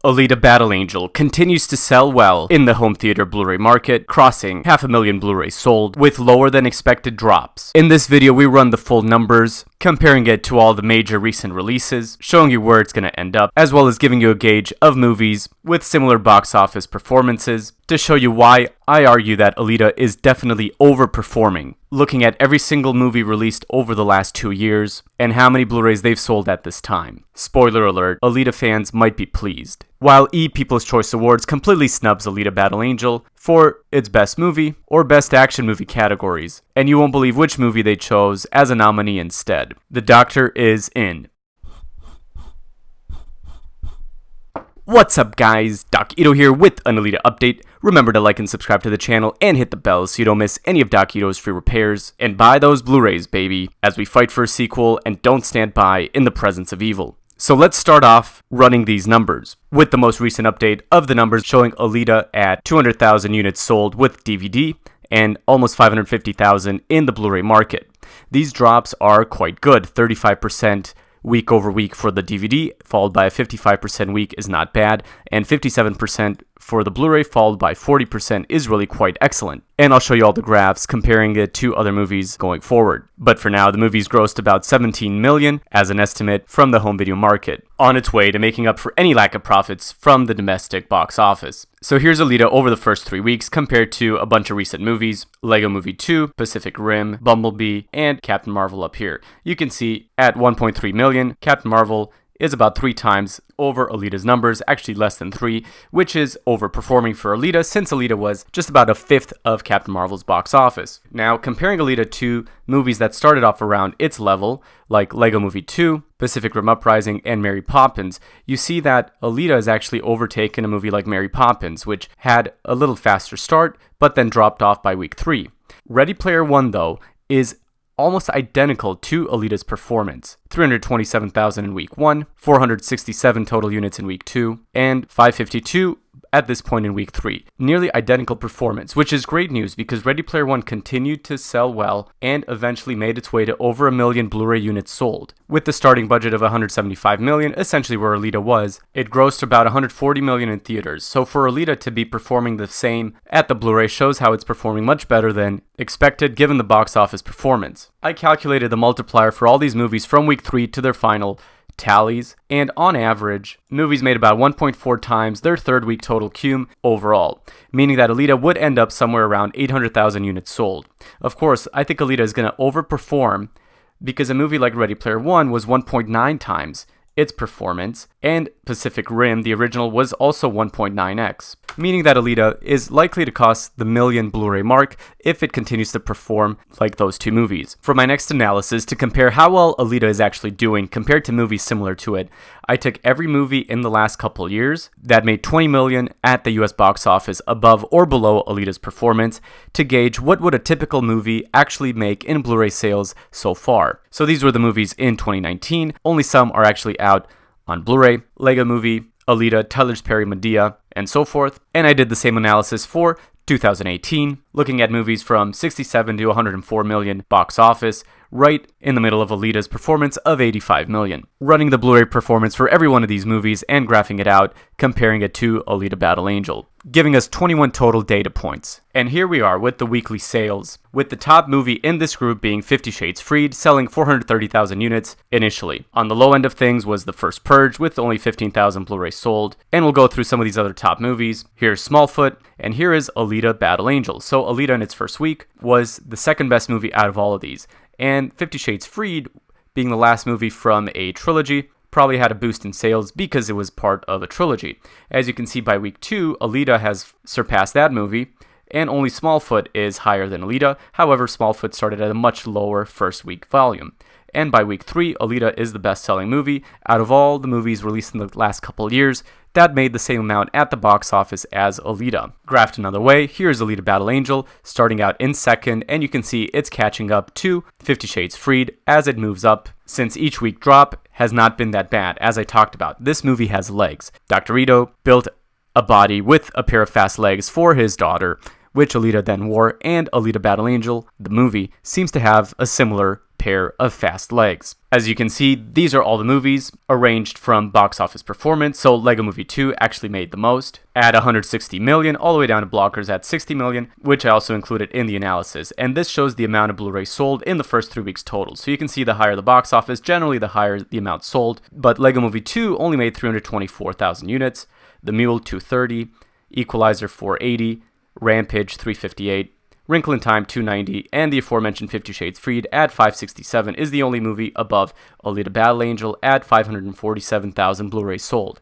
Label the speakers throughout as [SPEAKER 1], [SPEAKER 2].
[SPEAKER 1] Alita Battle Angel continues to sell well in the home theater Blu-ray market, crossing 500,000 Blu-rays sold with lower than expected drops. In this video, we run the full numbers, comparing it to all the major recent releases, showing you where it's going to end up, as well as giving you a gauge of movies with similar box office performances to show you why I argue that Alita is definitely overperforming. Looking at every single movie released over the last 2 years and how many Blu-rays they've sold at this time. Spoiler alert, Alita fans might be pleased. While People's Choice Awards completely snubs Alita Battle Angel for its best movie or best action movie categories, and you won't believe which movie they chose as a nominee instead. The Doctor is in. What's up guys, Doc Ito here with an Alita update. Remember to like and subscribe to the channel and hit the bell so you don't miss any of Doc Ito's free repairs. And buy those Blu-rays, baby, as we fight for a sequel and don't stand by in the presence of evil. So let's start off running these numbers with the most recent update of the numbers showing Alita at 200,000 units sold with DVD and almost 550,000 in the Blu-ray market. These drops are quite good, 35% week over week for the DVD, followed by a 55% week is not bad, and 57% for the Blu-ray, followed by 40% is really quite excellent. And I'll show you all the graphs comparing it to other movies going forward. But for now, the movie's grossed about 17 million as an estimate from the home video market, on its way to making up for any lack of profits from the domestic box office. So here's Alita over the first 3 weeks compared to a bunch of recent movies: Lego Movie 2, Pacific Rim, Bumblebee, and Captain Marvel up here. You can see at 1.3 million, Captain Marvel is about 3 times over Alita's numbers, actually less than 3, which is overperforming for Alita since Alita was just about a fifth of Captain Marvel's box office. Now, comparing Alita to movies that started off around its level, like Lego Movie 2, Pacific Rim Uprising, and Mary Poppins, you see that Alita has actually overtaken a movie like Mary Poppins, which had a little faster start, but then dropped off by week 3. Ready Player One, though, is almost identical to Alita's performance. 327,000 in week 1, 467 total units in week 2, and 552 at this point in week 3. Nearly identical performance, which is great news because Ready Player One continued to sell well and eventually made its way to over 1 million Blu-ray units sold. With the starting budget of 175 million, essentially where Alita was, it grossed about 140 million in theaters. So for Alita to be performing the same at the Blu-ray shows how it's performing much better than expected given the box office performance. I calculated the multiplier for all these movies from week 3 to their final tallies, and on average, movies made about 1.4 times their third week total cum overall, meaning that Alita would end up somewhere around 800,000 units sold. Of course, I think Alita is going to overperform because a movie like Ready Player One was 1.9 times its performance, and Pacific Rim, the original, was also 1.9x, meaning that Alita is likely to cross the million Blu-ray mark if it continues to perform like those two movies. For my next analysis, to compare how well Alita is actually doing compared to movies similar to it, I took every movie in the last couple years that made 20 million at the US box office above or below Alita's performance to gauge what would a typical movie actually make in Blu-ray sales so far. So these were the movies in 2019, only some are actually out on Blu-ray: Lego Movie, Alita, Tyler Perry, Medea, and so forth. And I did the same analysis for 2018, looking at movies from 67 to 104 million box office, right in the middle of Alita's performance of 85 million. Running the Blu-ray performance for every one of these movies and graphing it out, comparing it to Alita Battle Angel, giving us 21 total data points. And here we are with the weekly sales, with the top movie in this group being 50 Shades Freed, selling 430,000 units initially. On the low end of things was The First Purge, with only 15,000 Blu-rays sold. And we'll go through some of these other top movies. Here's Smallfoot, and here is Alita Battle Angel. So Alita in its first week was the second best movie out of all of these. And 50 Shades Freed, being the last movie from a trilogy, probably had a boost in sales because it was part of a trilogy. As you can see, by week 2, Alita has surpassed that movie, and only Smallfoot is higher than Alita. However, Smallfoot started at a much lower first week volume. And by week 3, Alita is the best-selling movie out of all the movies released in the last couple of years that made the same amount at the box office as Alita. Graphed another way, here's Alita Battle Angel, starting out in second, and you can see it's catching up to 50 Shades Freed as it moves up, since each week drop has not been that bad. As I talked about, this movie has legs. Dr. Ito built a body with a pair of fast legs for his daughter, which Alita then wore, and Alita Battle Angel, the movie, seems to have a similar pair of fast legs. As you can see, these are all the movies arranged from box office performance. So Lego Movie 2 actually made the most at 160 million, all the way down to Blockers at 60 million, which I also included in the analysis. And this shows the amount of Blu-ray sold in the first 3 weeks total. So you can see the higher the box office, generally the higher the amount sold. But Lego Movie 2 only made 324,000 units, The Mule 230, Equalizer 480, Rampage 358, Wrinkle in Time 290, and the aforementioned 50 Shades Freed at 567 is the only movie above Alita Battle Angel at 547,000 Blu-rays sold.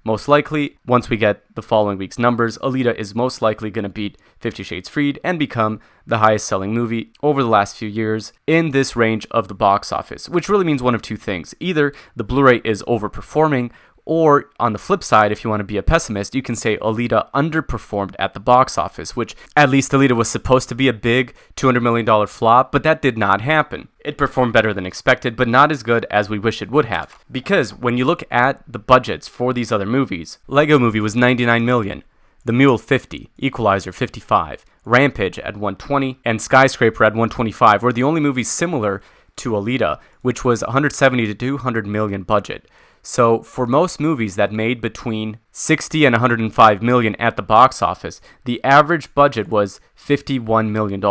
[SPEAKER 1] Most likely, once we get the following week's numbers, Alita is most likely going to beat 50 Shades Freed and become the highest selling movie over the last few years in this range of the box office, which really means one of two things. Either the Blu-ray is overperforming, or on the flip side, if you want to be a pessimist, you can say Alita underperformed at the box office, which at least Alita was supposed to be a big $200 million flop, but that did not happen. It performed better than expected, but not as good as we wish it would have. Because when you look at the budgets for these other movies, Lego Movie was $99 million, The Mule 50, Equalizer 55, Rampage at 120, and Skyscraper at 125 were the only movies similar to Alita, which was 170 to 200 million budget. So for most movies that made between 60 and 105 million at the box office, the average budget was $51 million.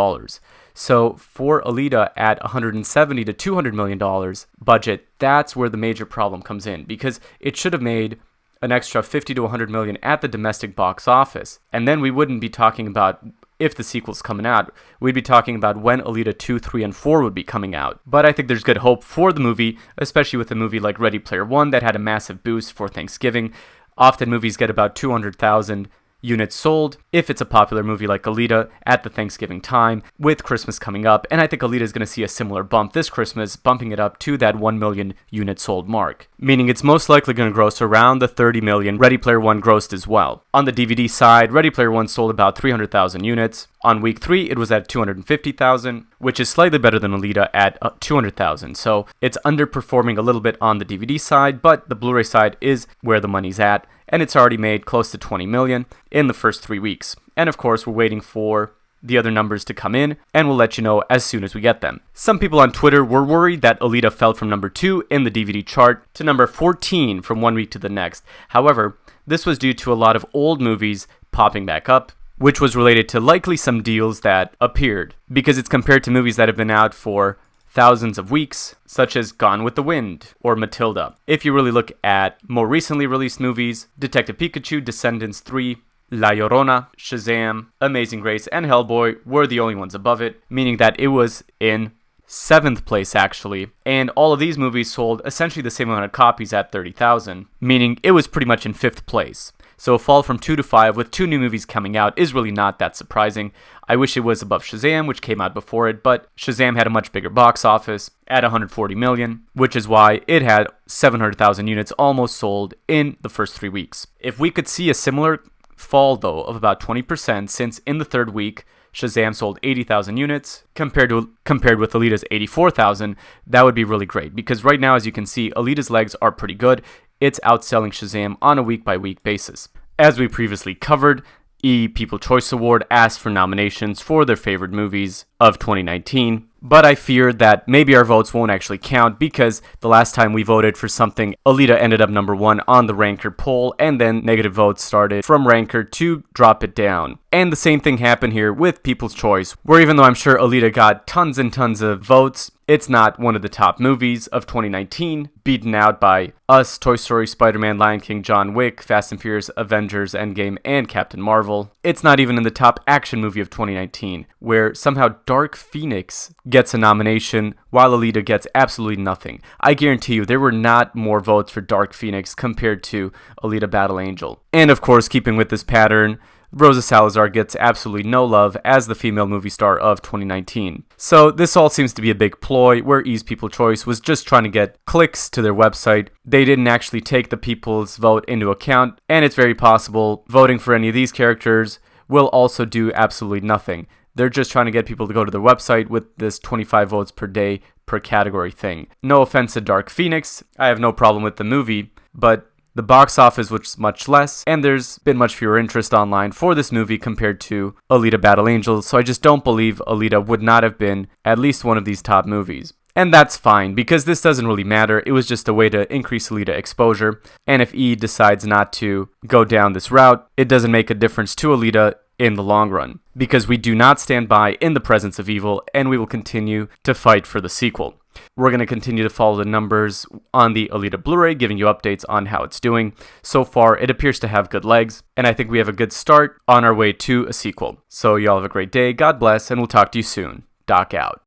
[SPEAKER 1] So for Alita at 170 to 200 million dollars budget, that's where the major problem comes in, because it should have made an extra 50 to 100 million at the domestic box office. And then we wouldn't be talking about if the sequel's coming out. We'd be talking about when Alita 2, 3, and 4 would be coming out. But I think there's good hope for the movie, especially with a movie like Ready Player One that had a massive boost for Thanksgiving. Often movies get about 200,000 units sold if it's a popular movie like Alita at the Thanksgiving time, with Christmas coming up, and I think Alita is going to see a similar bump this Christmas, bumping it up to that 1 million unit sold mark, meaning it's most likely going to gross around the 30 million Ready Player One grossed as well. On the DVD side, Ready Player One sold about 300,000 units. On week 3, it was at 250,000, which is slightly better than Alita at 200,000. So it's underperforming a little bit on the DVD side, but the Blu-ray side is where the money's at, and it's already made close to 20 million in the first 3 weeks. And of course, we're waiting for the other numbers to come in, and we'll let you know as soon as we get them. Some people on Twitter were worried that Alita fell from number 2 in the DVD chart to number 14 from one week to the next. However, this was due to a lot of old movies popping back up, which was related to likely some deals that appeared, because it's compared to movies that have been out for thousands of weeks, such as Gone with the Wind or Matilda. If you really look at more recently released movies, Detective Pikachu, Descendants 3, La Llorona, Shazam, Amazing Grace, and Hellboy were the only ones above it, meaning that it was in 7th place actually, and all of these movies sold essentially the same amount of copies at 30,000, meaning it was pretty much in 5th place. So a fall from 2 to 5 with 2 new movies coming out is really not that surprising. I wish it was above Shazam, which came out before it, but Shazam had a much bigger box office at 140 million, which is why it had 700,000 units almost sold in the first 3 weeks. If we could see a similar fall though of about 20%, since in the 3rd week Shazam sold 80,000 units compared with Alita's 84,000, that would be really great, because right now, as you can see, Alita's legs are pretty good. It's outselling Shazam on a week-by-week basis. As we previously covered, People's Choice Award asked for nominations for their favorite movies of 2019, but I fear that maybe our votes won't actually count, because the last time we voted for something, Alita ended up number 1 on the Ranker poll, and then negative votes started from Ranker to drop it down. And the same thing happened here with People's Choice, where even though I'm sure Alita got tons and tons of votes, it's not one of the top movies of 2019, beaten out by Us, Toy Story, Spider-Man, Lion King, John Wick, Fast and Furious, Avengers, Endgame, and Captain Marvel. It's not even in the top action movie of 2019, where somehow Dark Phoenix gets a nomination while Alita gets absolutely nothing. I guarantee you there were not more votes for Dark Phoenix compared to Alita Battle Angel. And of course, keeping with this pattern, Rosa Salazar gets absolutely no love as the female movie star of 2019. So this all seems to be a big ploy where People's Choice was just trying to get clicks to their website. They didn't actually take the people's vote into account, and it's very possible voting for any of these characters will also do absolutely nothing. They're just trying to get people to go to their website with this 25 votes per day per category thing. No offense to Dark Phoenix, I have no problem with the movie, but the box office was much less, and there's been much fewer interest online for this movie compared to Alita Battle Angel, so I just don't believe Alita would not have been at least one of these top movies. And that's fine, because this doesn't really matter. It was just a way to increase Alita exposure. And if E decides not to go down this route, it doesn't make a difference to Alita in the long run, because we do not stand by in the presence of evil, and we will continue to fight for the sequel. We're going to continue to follow the numbers on the Alita Blu-ray, giving you updates on how it's doing. So far, it appears to have good legs, and I think we have a good start on our way to a sequel. So y'all have a great day, God bless, and we'll talk to you soon. Doc out.